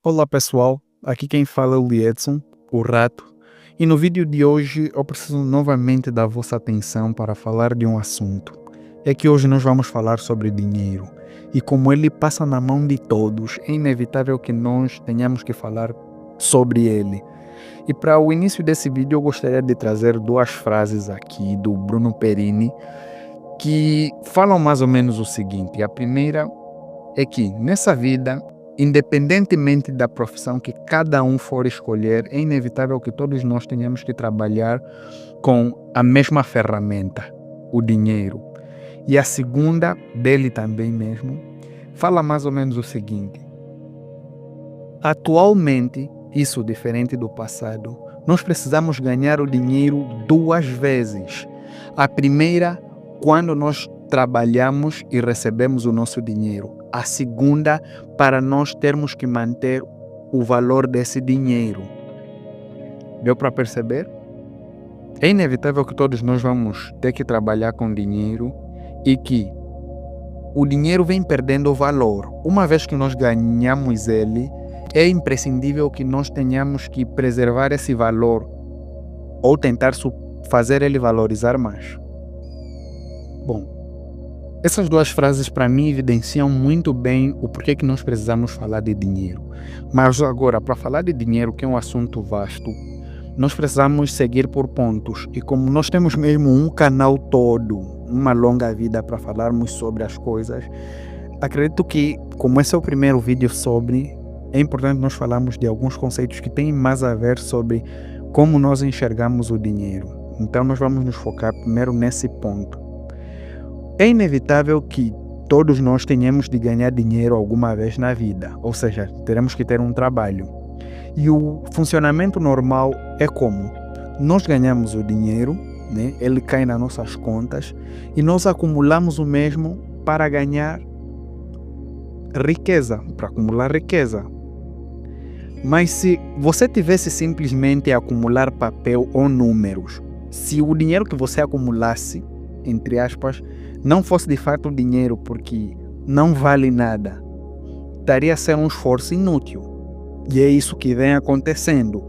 Olá pessoal, aqui quem fala é o Liedson, o Rato, e no vídeo de hoje eu preciso novamente da vossa atenção para falar de um assunto. É que hoje nós vamos falar sobre dinheiro, e como ele passa na mão de todos, é inevitável que nós tenhamos que falar sobre ele. E para o início desse vídeo eu gostaria de trazer duas frases aqui do Bruno Perini, que falam mais ou menos o seguinte. A primeira é que nessa vida, independentemente da profissão que cada um for escolher, é inevitável que todos nós tenhamos que trabalhar com a mesma ferramenta, o dinheiro. E a segunda, dele também mesmo, fala mais ou menos o seguinte: atualmente, isso diferente do passado, nós precisamos ganhar o dinheiro duas vezes. A primeira, quando nós trabalhamos e recebemos o nosso dinheiro. A segunda, para nós termos que manter o valor desse dinheiro. Deu para perceber? É inevitável que todos nós vamos ter que trabalhar com dinheiro e que o dinheiro vem perdendo valor. Uma vez que nós ganhamos ele, é imprescindível que nós tenhamos que preservar esse valor ou tentar fazer ele valorizar mais. Bom, essas duas frases para mim evidenciam muito bem o porquê que nós precisamos falar de dinheiro. Mas agora, para falar de dinheiro, que é um assunto vasto, nós precisamos seguir por pontos. E como nós temos mesmo um canal todo, uma longa vida para falarmos sobre as coisas, acredito que, como esse é o primeiro vídeo sobre, é importante nós falarmos de alguns conceitos que têm mais a ver sobre como nós enxergamos o dinheiro. Então nós vamos nos focar primeiro nesse ponto. É inevitável que todos nós tenhamos de ganhar dinheiro alguma vez na vida, ou seja, teremos que ter um trabalho. E o funcionamento normal é como? Nós ganhamos o dinheiro, né? Ele cai nas nossas contas e nós acumulamos o mesmo para ganhar riqueza, para acumular riqueza. Mas se você tivesse simplesmente a acumular papel ou números, se o dinheiro que você acumulasse, entre aspas, não fosse de fato dinheiro porque não vale nada, estaria a ser um esforço inútil. E é isso que vem acontecendo.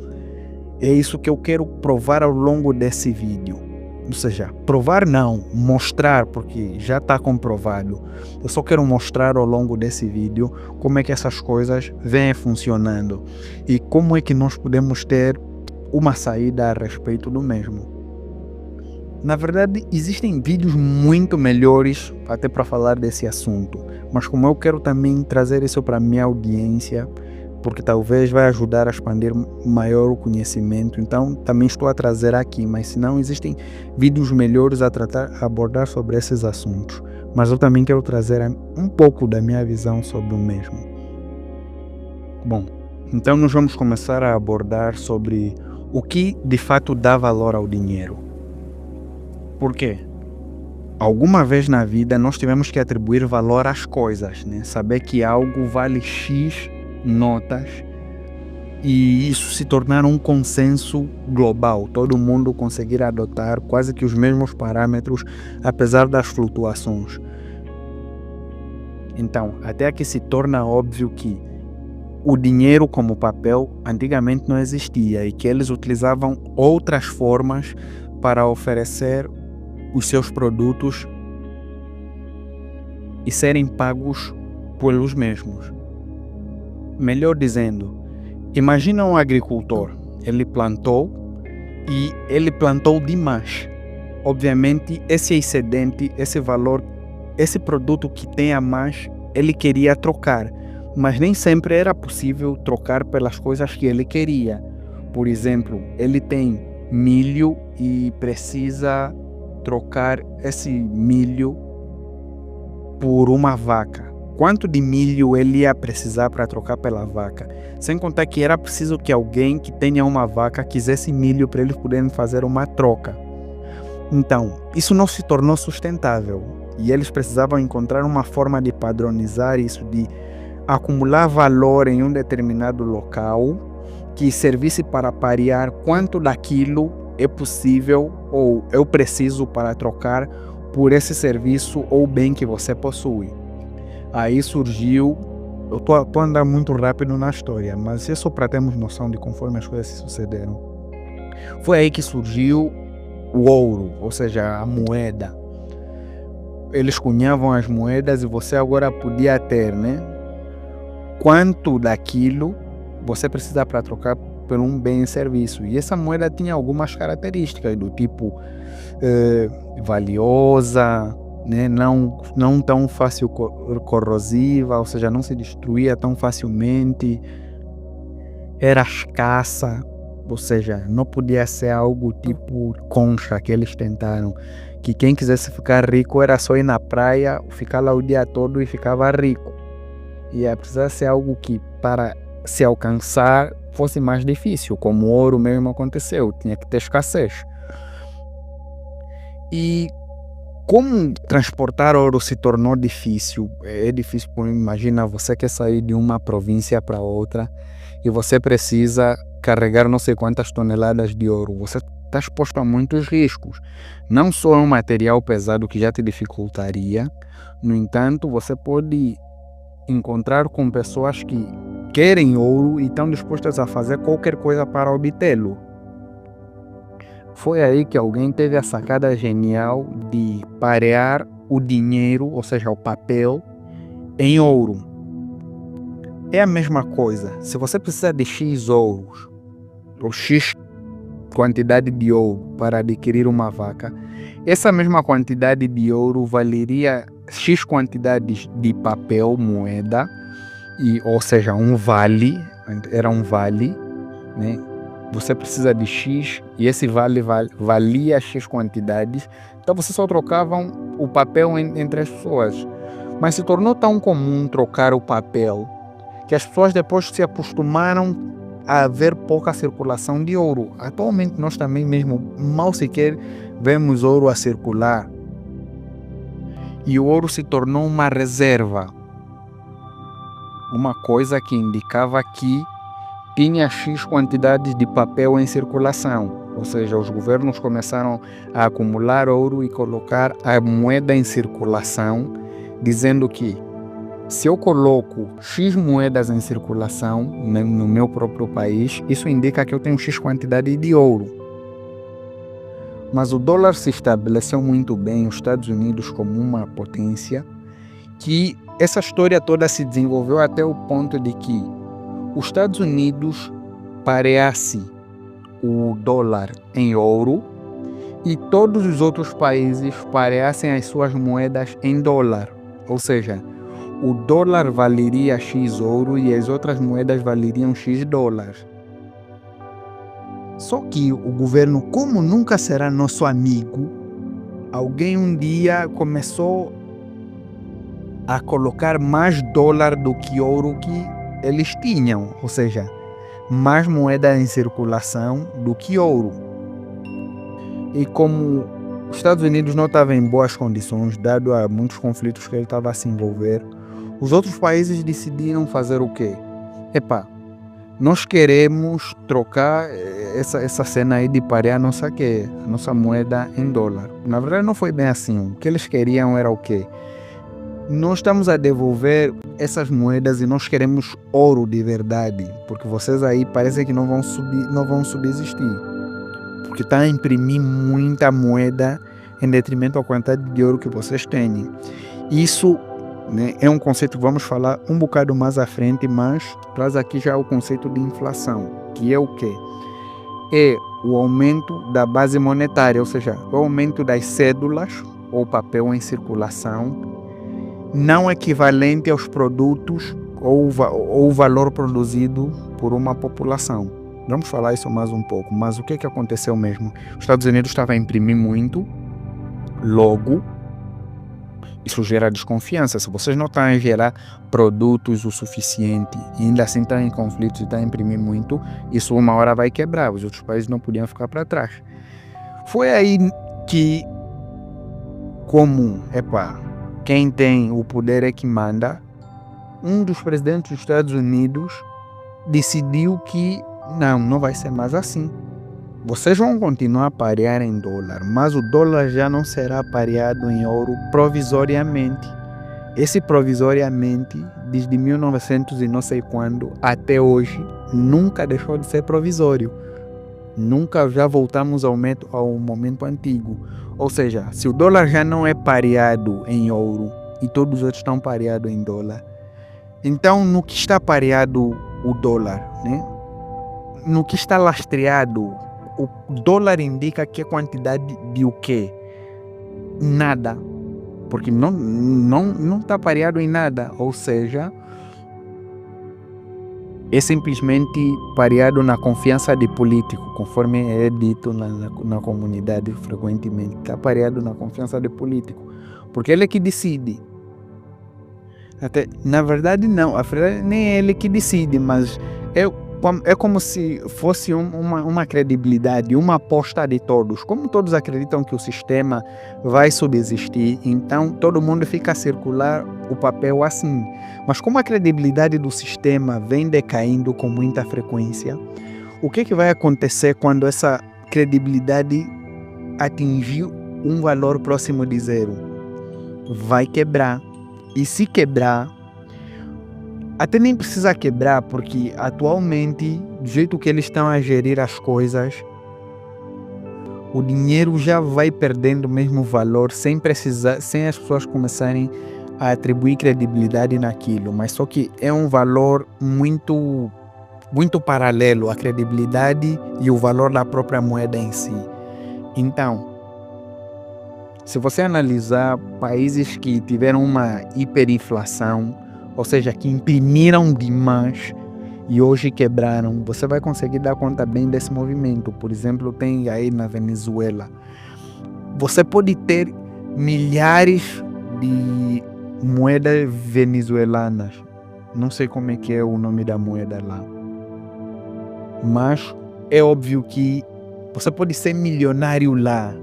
É isso que eu quero provar ao longo desse vídeo. Ou seja, provar não, mostrar, porque já está comprovado. Eu só quero mostrar ao longo desse vídeo como é que essas coisas vêm funcionando e como é que nós podemos ter uma saída a respeito do mesmo. Na verdade, existem vídeos muito melhores até para falar desse assunto, mas como eu quero também trazer isso para a minha audiência, porque talvez vai ajudar a expandir maior o conhecimento, então também estou a trazer aqui, mas se não, existem vídeos melhores a abordar sobre esses assuntos, mas eu também quero trazer um pouco da minha visão sobre o mesmo. Bom, então nós vamos começar a abordar sobre o que de fato dá valor ao dinheiro. Por quê? Alguma vez na vida nós tivemos que atribuir valor às coisas, né? Saber que algo vale X notas e isso se tornar um consenso global, todo mundo conseguir adotar quase que os mesmos parâmetros, apesar das flutuações. Então, até aqui se torna óbvio que o dinheiro como papel antigamente não existia e que eles utilizavam outras formas para oferecer os seus produtos e serem pagos pelos mesmos. Melhor dizendo, imagina um agricultor, ele plantou demais. Obviamente, esse excedente, esse valor, esse produto que tem a mais, ele queria trocar, mas nem sempre era possível trocar pelas coisas que ele queria. Por exemplo, ele tem milho e precisa trocar esse milho por uma vaca. Quanto de milho ele ia precisar para trocar pela vaca? Sem contar que era preciso que alguém que tenha uma vaca quisesse milho para eles poderem fazer uma troca. Então, isso não se tornou sustentável e eles precisavam encontrar uma forma de padronizar isso, de acumular valor em um determinado local que servisse para parear quanto daquilo é possível ou eu preciso para trocar por esse serviço ou bem que você possui. Aí surgiu Eu estou a andar muito rápido na história, mas é só para termos noção de conforme as coisas se sucederam. Foi aí que surgiu o ouro, ou seja, a moeda. Eles cunhavam as moedas e você agora podia ter, né? Quanto daquilo você precisa para trocar por um bem e serviço. E essa moeda tinha algumas características do tipo valiosa, né? Não tão fácil corrosiva, ou seja, não se destruía tão facilmente, era escassa, ou seja, não podia ser algo tipo concha que eles tentaram, que quem quisesse ficar rico era só ir na praia, ficar lá o dia todo e ficava rico. E precisava ser algo que para se alcançar fosse mais difícil, como o ouro mesmo aconteceu, tinha que ter escassez. E como transportar ouro se tornou difícil, é difícil, imagina, você quer sair de uma província para outra e você precisa carregar não sei quantas toneladas de ouro, você está exposto a muitos riscos. Não só é um material pesado que já te dificultaria, no entanto, você pode encontrar com pessoas que querem ouro e estão dispostas a fazer qualquer coisa para obtê-lo. Foi aí que alguém teve a sacada genial de parear o dinheiro, ou seja, o papel, em ouro. É a mesma coisa. Se você precisa de X ouros, ou X quantidade de ouro para adquirir uma vaca, essa mesma quantidade de ouro valeria X quantidades de papel, moeda, ou seja, um vale, era um vale, né? Você precisa de X e esse vale valia X quantidades, então você só trocava o papel entre as pessoas. Mas se tornou tão comum trocar o papel que as pessoas depois se acostumaram a haver pouca circulação de ouro. Atualmente nós também mesmo mal sequer vemos ouro a circular. E o ouro se tornou uma reserva. Uma coisa que indicava que tinha X quantidades de papel em circulação. Ou seja, os governos começaram a acumular ouro e colocar a moeda em circulação, dizendo que se eu coloco X moedas em circulação no meu próprio país, isso indica que eu tenho X quantidade de ouro. Mas o dólar se estabeleceu muito bem, os Estados Unidos como uma potência, que essa história toda se desenvolveu até o ponto de que os Estados Unidos pareasse o dólar em ouro e todos os outros países pareassem as suas moedas em dólar. Ou seja, o dólar valeria X ouro e as outras moedas valeriam X dólares. Só que o governo, como nunca será nosso amigo, alguém um dia começou a colocar mais dólar do que ouro que eles tinham, ou seja, mais moeda em circulação do que ouro. E como os Estados Unidos não estavam em boas condições, dado a muitos conflitos que ele estava a se envolver, os outros países decidiram fazer o quê? Nós queremos trocar essa cena aí de parear a nossa moeda em dólar. Na verdade não foi bem assim. O que eles queriam era o quê? Nós estamos a devolver essas moedas e nós queremos ouro de verdade, porque vocês aí parecem que não vão subsistir, porque está a imprimir muita moeda em detrimento à quantidade de ouro que vocês têm. Isso, né, é um conceito que vamos falar um bocado mais à frente, mas traz aqui já o conceito de inflação, que é o quê? É o aumento da base monetária, ou seja, o aumento das cédulas ou papel em circulação, não equivalente aos produtos ou o valor produzido por uma população. Vamos falar isso mais um pouco, mas o que aconteceu mesmo? Os Estados Unidos estavam a imprimir muito, logo, isso gera desconfiança. Se vocês não estão a gerar produtos o suficiente e ainda assim estão em conflitos e estão a imprimir muito, isso uma hora vai quebrar, os outros países não podiam ficar para trás. Foi aí que, quem tem o poder é que manda, um dos presidentes dos Estados Unidos decidiu que não vai ser mais assim. Vocês vão continuar a parear em dólar, mas o dólar já não será pareado em ouro provisoriamente. esse provisoriamente, desde 1900 e não sei quando, até hoje, nunca deixou de ser provisório. Nunca já voltamos ao momento antigo. Ou seja, se o dólar já não é pareado em ouro e todos os outros estão pareados em dólar, então no que está pareado o dólar, né? No que está lastreado, o dólar indica que é quantidade de o quê? Nada. Porque não está pareado em nada. Ou seja, é simplesmente pareado na confiança de político, conforme é dito na comunidade frequentemente. Está pareado na confiança de político. Porque ele é que decide. Até, na verdade, não. A verdade nem é ele que decide, mas é como se fosse uma credibilidade, uma aposta de todos. Como todos acreditam que o sistema vai subsistir, então todo mundo fica a circular o papel assim. Mas como a credibilidade do sistema vem decaindo com muita frequência, o que vai acontecer quando essa credibilidade atingir um valor próximo de zero? Vai quebrar. E se quebrar, até nem precisa quebrar, porque atualmente, do jeito que eles estão a gerir as coisas, o dinheiro já vai perdendo o mesmo valor sem as pessoas começarem a atribuir credibilidade naquilo. Mas só que é um valor muito, muito paralelo à credibilidade e o valor da própria moeda em si. Então, se você analisar países que tiveram uma hiperinflação, ou seja, que imprimiram demais e hoje quebraram, você vai conseguir dar conta bem desse movimento. Por exemplo, tem aí na Venezuela. Você pode ter milhares de moedas venezuelanas. Não sei como é que é o nome da moeda lá. Mas é óbvio que você pode ser milionário lá,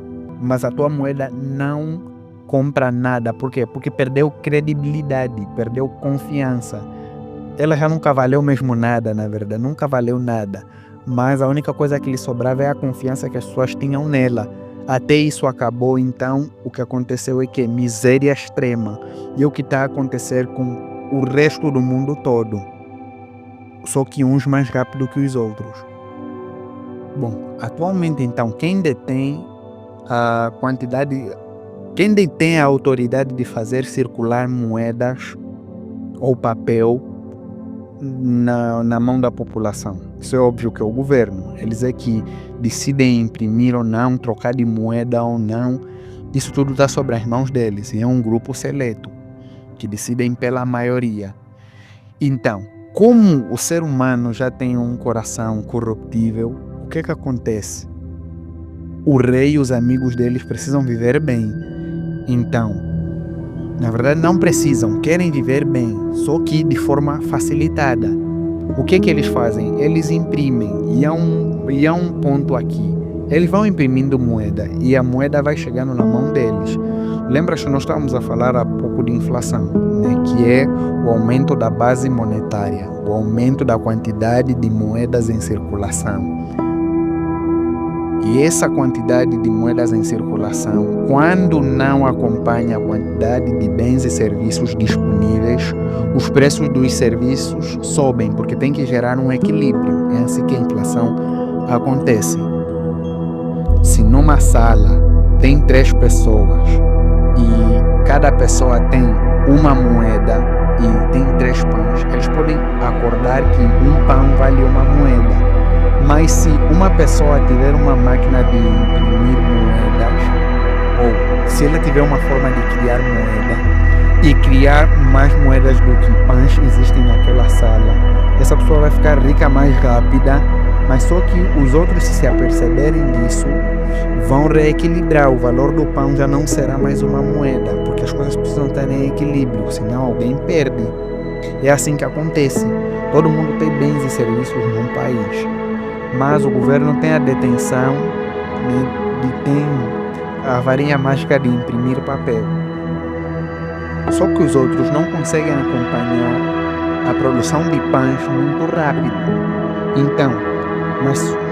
mas a tua moeda não compra nada. Por quê? Porque perdeu credibilidade, perdeu confiança. Ela já nunca valeu mesmo nada, na verdade, nunca valeu nada. Mas a única coisa que lhe sobrava é a confiança que as pessoas tinham nela. Até isso acabou, então o que aconteceu é que miséria extrema. E é o que está a acontecer com o resto do mundo todo. Só que uns mais rápido que os outros. Bom, atualmente então, quem detém a quantidade... Quem detém a autoridade de fazer circular moedas ou papel na mão da população? Isso é óbvio que é o governo. Eles é que decidem imprimir ou não, trocar de moeda ou não. Isso tudo está sobre as mãos deles. E é um grupo seleto que decidem pela maioria. Então, como o ser humano já tem um coração corruptível, o que acontece? O rei e os amigos deles precisam viver bem. Então, na verdade não precisam, querem viver bem, só que de forma facilitada. O que eles fazem? Eles imprimem, e há um ponto aqui. Eles vão imprimindo moeda e a moeda vai chegando na mão deles. Lembra que nós estávamos a falar há pouco de inflação, né? Que é o aumento da base monetária, o aumento da quantidade de moedas em circulação. E essa quantidade de moedas em circulação, quando não acompanha a quantidade de bens e serviços disponíveis, os preços dos serviços sobem, porque tem que gerar um equilíbrio. É assim que a inflação acontece. Se numa sala tem 3 pessoas e cada pessoa tem uma moeda e tem 3 pães, eles podem acordar que um pão vale uma moeda. Mas se uma pessoa tiver uma máquina de imprimir moedas, ou se ela tiver uma forma de criar moeda e criar mais moedas do que pães existem naquela sala, essa pessoa vai ficar rica mais rápida, mas só que os outros, se aperceberem disso, vão reequilibrar. O valor do pão já não será mais uma moeda, porque as coisas precisam estar em equilíbrio, senão alguém perde. É assim que acontece. Todo mundo tem bens e serviços num país, mas o governo tem a detenção tem a varinha mágica de imprimir papel. Só que os outros não conseguem acompanhar a produção de pães muito rápido. Então,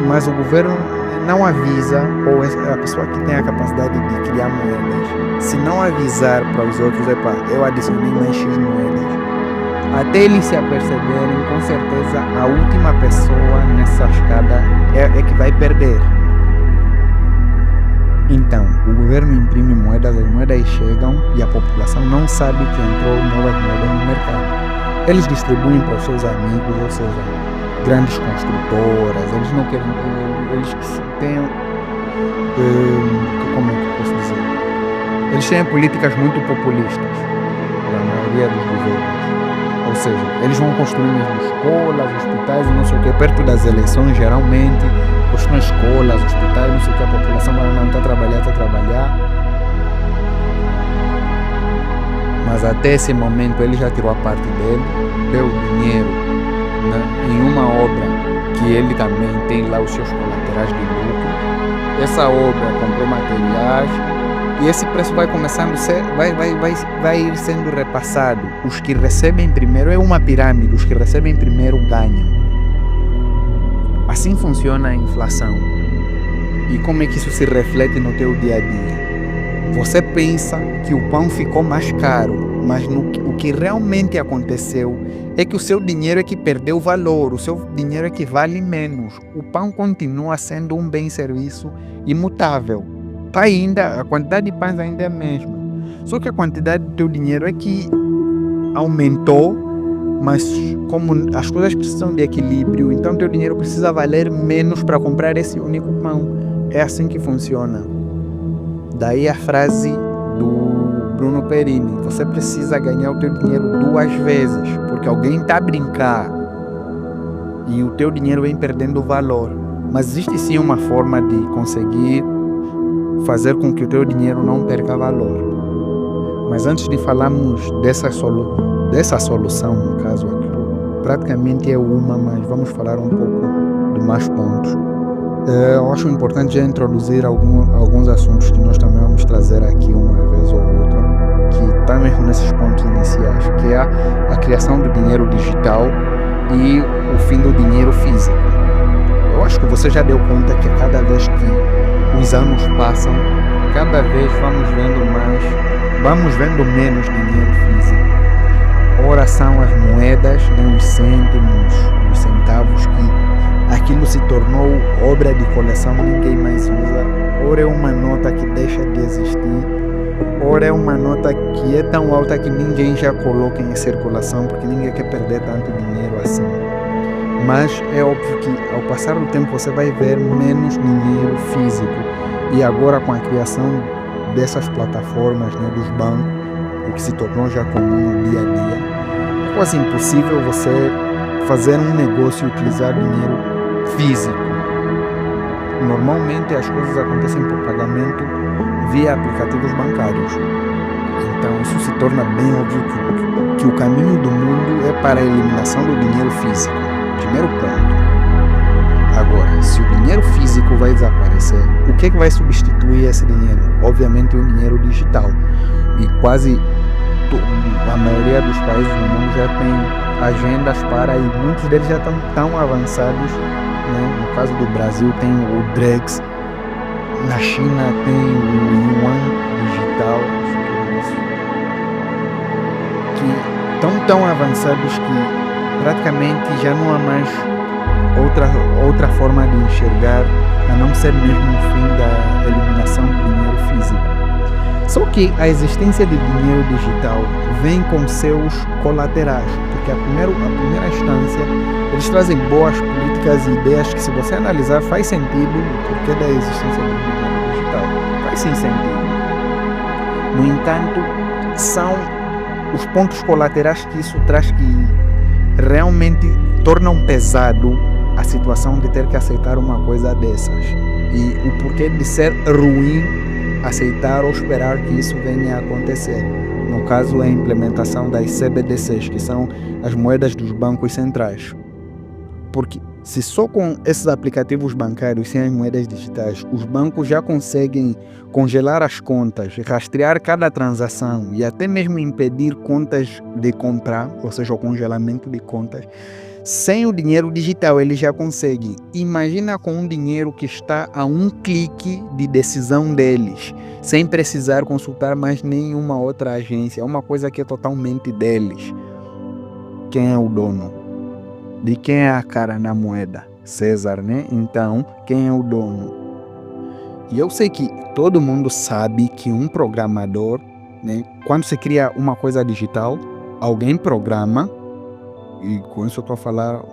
mas o governo não avisa, ou a pessoa que tem a capacidade de criar moedas, se não avisar para os outros, eu adicionei mais X moedas, até eles se aperceberem, com certeza a última pessoa nessa escada é que vai perder. Então, o governo imprime moedas, as moedas chegam e a população não sabe que entrou novas moedas no mercado. Eles distribuem para os seus amigos, ou seja, grandes construtoras, eles não querem, eles têm, como é que eu posso dizer? Eles têm políticas muito populistas, a maioria dos governos. Ou seja, eles vão construir mesmo escolas, hospitais e não sei o que, perto das eleições geralmente, construem escolas, hospitais, não sei o que, a população vai não está a trabalhar. Mas até esse momento ele já tirou a parte dele, deu dinheiro, né, em uma obra que ele também tem lá os seus colaterais de lucro. Essa obra comprou materiais e esse preço vai começando a ser, vai ir sendo repassado. Os que recebem primeiro é uma pirâmide, os que recebem primeiro ganham. Assim funciona a inflação. E como é que isso se reflete no teu dia a dia? Você pensa que o pão ficou mais caro, mas o que realmente aconteceu é que o seu dinheiro é que perdeu valor, o seu dinheiro é que vale menos. O pão continua sendo um bem-serviço imutável. Ainda, a quantidade de pães ainda é a mesma. Só que a quantidade do teu dinheiro é que aumentou, mas como as coisas precisam de equilíbrio, então teu dinheiro precisa valer menos para comprar esse único pão. É assim que funciona. Daí a frase do Bruno Perini: você precisa ganhar o teu dinheiro 2 vezes, porque alguém está a brincar e o teu dinheiro vem perdendo valor. Mas existe sim uma forma de conseguir fazer com que o teu dinheiro não perca valor. Mas antes de falarmos dessa solução, no caso aqui, praticamente é uma, mas vamos falar um pouco de mais pontos. Eu acho importante já introduzir alguns assuntos que nós também vamos trazer aqui uma vez ou outra, que está mesmo nesses pontos iniciais, que é a criação do dinheiro digital e o fim do dinheiro físico. Eu acho que você já deu conta que a cada vez que os anos passam, cada vez vamos vendo menos dinheiro físico. Ora são as moedas, os cêntimos, os centavos, que aquilo se tornou obra de coleção, ninguém mais usa. Ora é uma nota que deixa de existir, ora é uma nota que é tão alta que ninguém já coloca em circulação, porque ninguém quer perder tanto dinheiro assim. Mas é óbvio que ao passar do tempo você vai ver menos dinheiro físico. E agora com a criação dessas plataformas, dos bancos, o que se tornou já comum no dia a dia, é quase impossível você fazer um negócio e utilizar dinheiro físico. Normalmente as coisas acontecem por pagamento via aplicativos bancários. Então isso se torna bem óbvio que o caminho do mundo é para a eliminação do dinheiro físico. Primeiro ponto. Agora, se o dinheiro físico vai desaparecer, o que vai substituir esse dinheiro? Obviamente o dinheiro digital. E quase a maioria dos países do mundo já tem agendas para, e muitos deles já estão tão avançados, né? No caso do Brasil tem o DREX, na China tem o Yuan digital, que estão tão avançados que praticamente já não há mais outra forma de enxergar, a não ser mesmo o fim da eliminação do dinheiro físico. Só que a existência de dinheiro digital vem com seus colaterais, porque a primeira instância eles trazem boas políticas e ideias que, se você analisar, faz sentido o porquê da existência do dinheiro digital. Faz sim sentido. No entanto, são os pontos colaterais que isso traz que realmente tornam pesado a situação de ter que aceitar uma coisa dessas. E o porquê de ser ruim aceitar ou esperar que isso venha a acontecer. No caso, é a implementação das CBDCs, que são as moedas dos bancos centrais. Porque se só com esses aplicativos bancários, sem as moedas digitais, os bancos já conseguem congelar as contas, rastrear cada transação e até mesmo impedir contas de comprar, ou seja, o congelamento de contas. Sem o dinheiro digital ele já consegue. Imagina com um dinheiro que está a um clique de decisão deles, sem precisar consultar mais nenhuma outra agência. É uma coisa que é totalmente deles. Quem é o dono? De quem é a cara na moeda? César, né? Então, quem é o dono? E eu sei que todo mundo sabe que um programador, né, quando se cria uma coisa digital, alguém programa. E com isso eu estou a falar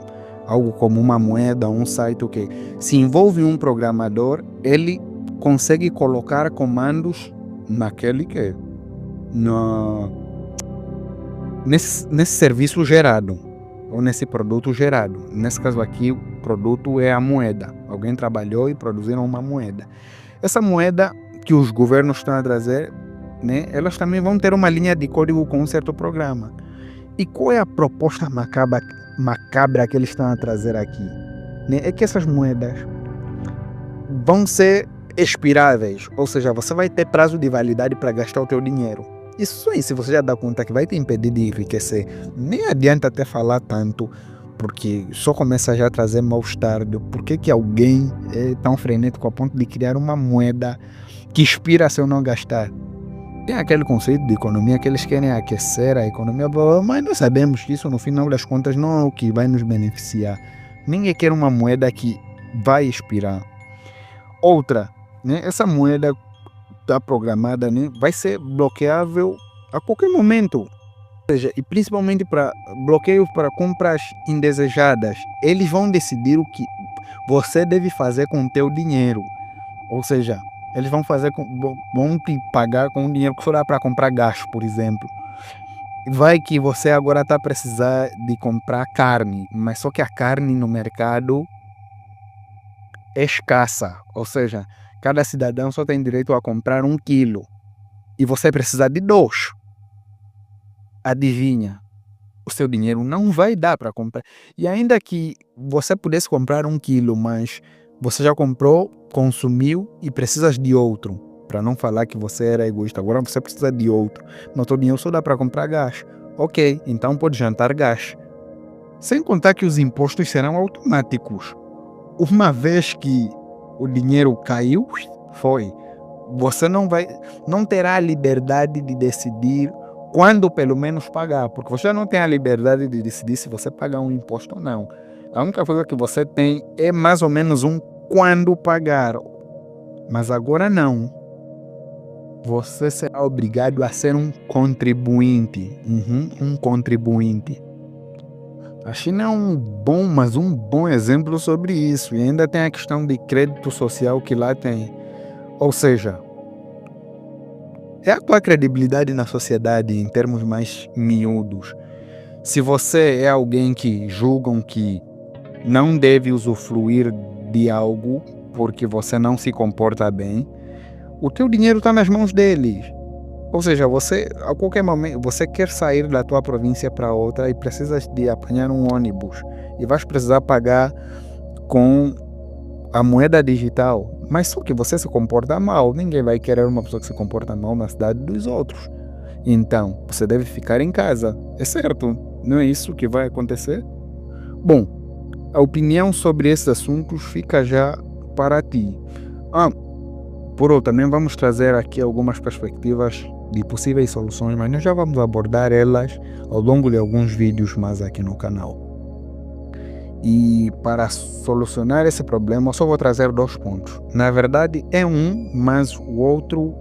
algo como uma moeda, um site, ok. Se envolve um programador, ele consegue colocar comandos naquele que nesse serviço gerado, ou nesse produto gerado. Nesse caso aqui, o produto é a moeda. Alguém trabalhou e produziram uma moeda. Essa moeda que os governos estão a trazer, né, elas também vão ter uma linha de código com um certo programa. E qual é a proposta macabra que eles estão a trazer aqui? Né? É que essas moedas vão ser expiráveis, ou seja, você vai ter prazo de validade para gastar o teu dinheiro. Isso aí, se você já dá conta que vai te impedir de enriquecer, nem adianta até falar tanto, porque só começa já a trazer mal-estar. Por que alguém é tão frenético a ponto de criar uma moeda que expira se eu não gastar? Tem aquele conceito de economia que eles querem aquecer a economia, mas nós sabemos que isso no final das contas não é o que vai nos beneficiar. Ninguém quer uma moeda que vai expirar. Outra, né, essa moeda está programada, né, vai ser bloqueável a qualquer momento. Ou seja, e principalmente para bloqueios para compras indesejadas. Eles vão decidir o que você deve fazer com o teu dinheiro. Ou seja, eles vão te pagar com um dinheiro que só dá para comprar gás, por exemplo. Vai que você agora está a precisar de comprar carne, mas só que a carne no mercado é escassa. Ou seja, cada cidadão só tem direito a comprar 1 quilo. E você precisa de 2. Adivinha? O seu dinheiro não vai dar para comprar. E ainda que você pudesse comprar 1 quilo, mas você já comprou, consumiu e precisas de outro. Para não falar que você era egoísta, agora você precisa de outro. Mas o teu dinheiro só dá para comprar gás. Ok, então pode jantar gás. Sem contar que os impostos serão automáticos. Uma vez que o dinheiro caiu, foi. Você não terá a liberdade de decidir quando pelo menos pagar, porque você não tem a liberdade de decidir se você pagar um imposto ou não. A única coisa que você tem é mais ou menos um quando pagar. Mas agora não. Você será obrigado a ser um contribuinte. Um contribuinte. A China é um bom exemplo sobre isso. E ainda tem a questão de crédito social que lá tem. Ou seja, é a tua credibilidade na sociedade em termos mais miúdos. Se você é alguém que julgam que não deve usufruir de algo porque você não se comporta bem, o teu dinheiro está nas mãos deles. Ou seja, você a qualquer momento você quer sair da tua província para outra e precisas de apanhar um ônibus e vais precisar pagar com a moeda digital, mas só que você se comporta mal. Ninguém vai querer uma pessoa que se comporta mal na cidade dos outros. Então, você deve ficar em casa. É certo, não é isso que vai acontecer? Bom, a opinião sobre esses assuntos fica já para ti. Por outro, também vamos trazer aqui algumas perspectivas de possíveis soluções, mas nós já vamos abordar elas ao longo de alguns vídeos mais aqui no canal. E para solucionar esse problema, eu só vou trazer 2 pontos. Na verdade, é um, mas o outro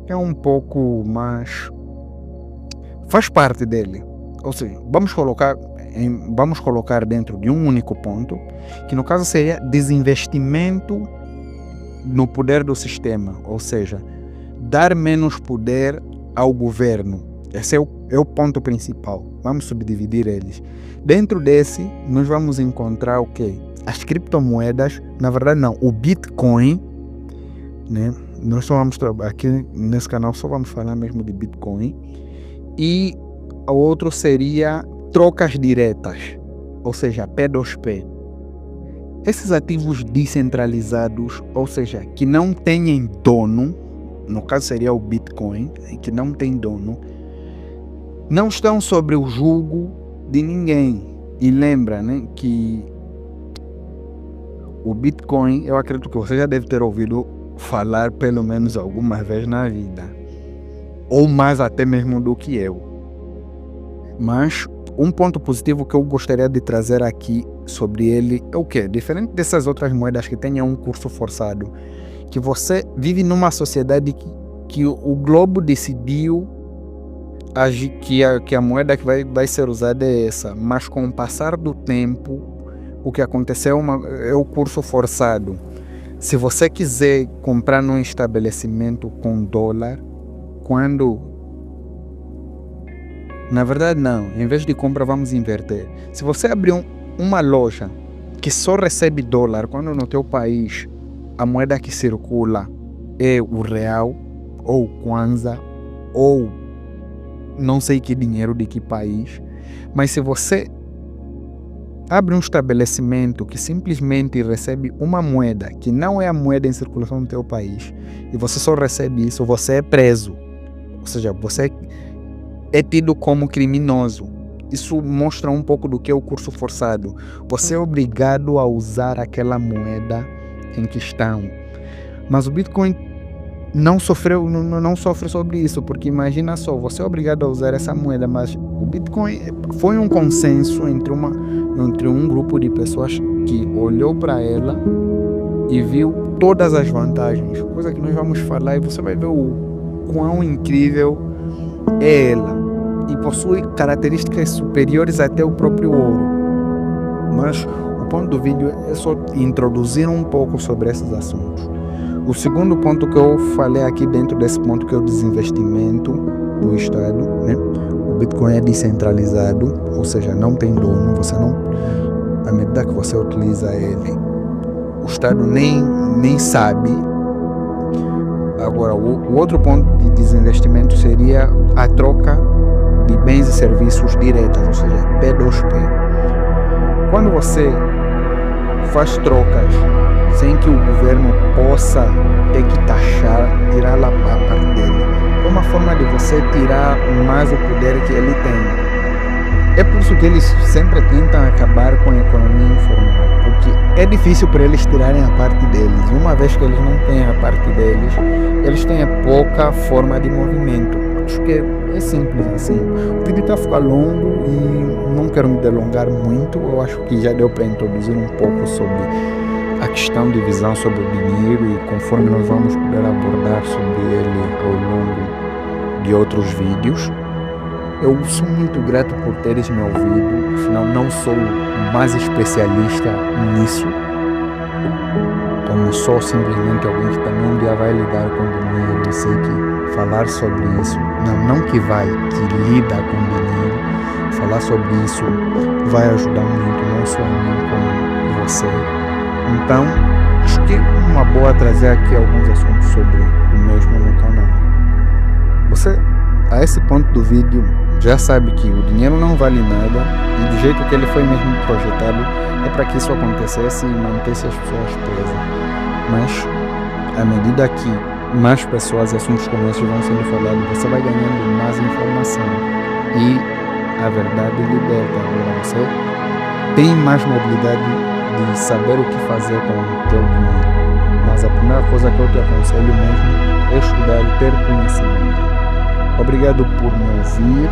é um pouco mais... faz parte dele. Ou seja, vamos colocar dentro de um único ponto, que no caso seria desinvestimento no poder do sistema. Ou seja, dar menos poder ao governo. Esse é o ponto principal. Vamos subdividir eles. Dentro desse, nós vamos encontrar o quê? As criptomoedas, na verdade não, o Bitcoin, né? Nós só vamos aqui nesse canal só vamos falar mesmo de Bitcoin. E o outro seria trocas diretas, ou seja, P2P. Esses ativos descentralizados, ou seja, que não têm dono, no caso seria o Bitcoin, que não tem dono, não estão sobre o jugo de ninguém. E lembra, né, que o Bitcoin, eu acredito que você já deve ter ouvido falar pelo menos alguma vez na vida, ou mais até mesmo do que eu. Mas um ponto positivo que eu gostaria de trazer aqui sobre ele é o quê? Diferente dessas outras moedas que tenham um curso forçado, que você vive numa sociedade que o globo decidiu que a moeda que vai ser usada é essa, mas com o passar do tempo, o que aconteceu é o curso forçado. Se você quiser comprar num estabelecimento com dólar, na verdade não, em vez de compra vamos inverter. Se você abrir uma loja que só recebe dólar, quando no teu país a moeda que circula é o real, ou o kwanza, ou não sei que dinheiro de que país, mas se você abre um estabelecimento que simplesmente recebe uma moeda que não é a moeda em circulação no teu país, e você só recebe isso, você é preso. Ou seja, você é tido como criminoso. Isso mostra um pouco do que é o curso forçado. Você é obrigado a usar aquela moeda em questão. Mas o Bitcoin não sofre sobre isso, porque imagina só, você é obrigado a usar essa moeda, mas o Bitcoin foi um consenso entre um grupo de pessoas que olhou para ela e viu todas as vantagens, coisa que nós vamos falar e você vai ver o quão incrível é ela, e possui características superiores até o próprio ouro. Mas o ponto do vídeo é só introduzir um pouco sobre esses assuntos. O segundo ponto que eu falei aqui dentro desse ponto, que é o desinvestimento do Estado, né? O Bitcoin é descentralizado, ou seja, não tem dono, à medida que você utiliza ele, o Estado nem sabe. Agora, o outro ponto de desinvestimento seria a troca de bens e serviços diretas, ou seja, P2P. Quando você faz trocas sem que o governo possa ter que taxar, tirar lá a parte dele, é uma forma de você tirar mais o poder que ele tem. É por isso que eles sempre tentam acabar com a economia informal, porque é difícil para eles tirarem a parte deles. Uma vez que eles não têm a parte deles, eles têm pouca forma de movimento. Acho que é simples assim. O vídeo está ficando longo e não quero me delongar muito. Eu acho que já deu para introduzir um pouco sobre a questão de visão sobre o dinheiro, e conforme nós vamos poder abordar sobre ele ao longo de outros vídeos. Eu sou muito grato por teres me ouvido, afinal não sou o mais especialista nisso, como sou simplesmente alguém que também um dia vai lidar com dinheiro, e sei que falar sobre isso, não que que lida com dinheiro, falar sobre isso vai ajudar muito, não só a mim como você. Então, acho que é uma boa trazer aqui alguns assuntos sobre o mesmo no canal. Você, a esse ponto do vídeo, já sabe que o dinheiro não vale nada, e do jeito que ele foi mesmo projetado é para que isso acontecesse e mantesse as pessoas presas. Mas, à medida que mais pessoas e assuntos como esses vão sendo falados, você vai ganhando mais informação, e a verdade liberta. Agora você tem mais mobilidade de saber o que fazer com o teu dinheiro. Mas a primeira coisa que eu te aconselho mesmo é estudar e ter conhecimento. Obrigado por me ouvir,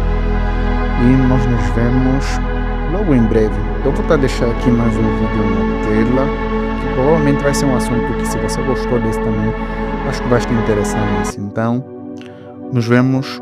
e nós nos vemos logo em breve. Eu vou deixar aqui mais um vídeo na tela, que provavelmente vai ser um assunto que, se você gostou desse também, acho que vai te interessar nisso. Então, nos vemos